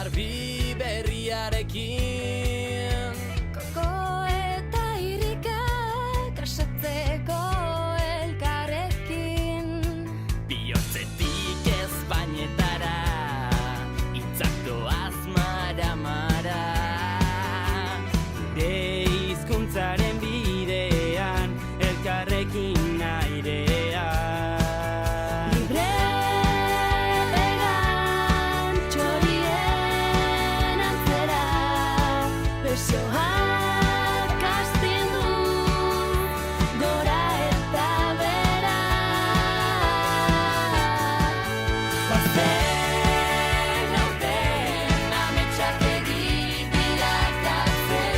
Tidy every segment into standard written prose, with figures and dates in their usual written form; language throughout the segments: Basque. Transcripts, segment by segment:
garbi berriarekin. Koko eta irrikak asatzeko elkarrekin. Bihotzetik ezpainetara, hitzak doaz mara-mara. Gure hizkuntzaren bidean, elkarrekin airean. Besoak astindu gora eta bera. Bazen aurten ametsak bilakatzen,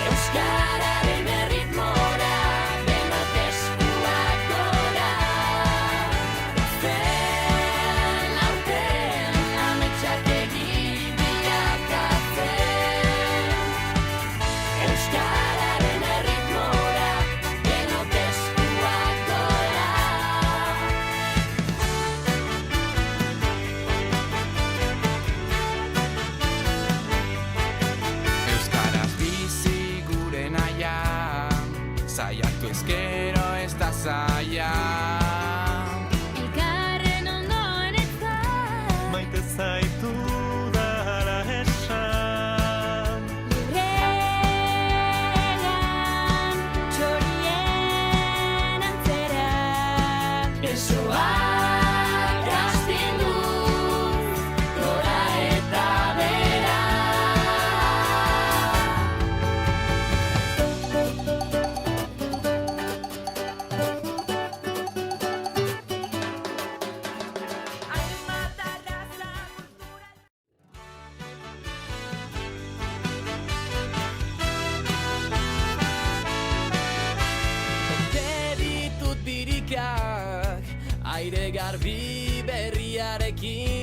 euskararen erritmora denok eskuak gora. Bazen aurten ametsak euskararen erritmora denok eskuak gora. Euskaraz bizi gure naia, saiatu ezkero ez da zaila. Elkarren ondoen ezan Maite zaitu dara esan. Lurrean txorien antzera. Besoak astindu gora eta bera. Bete ditut birikak, aire garbi berriarekin.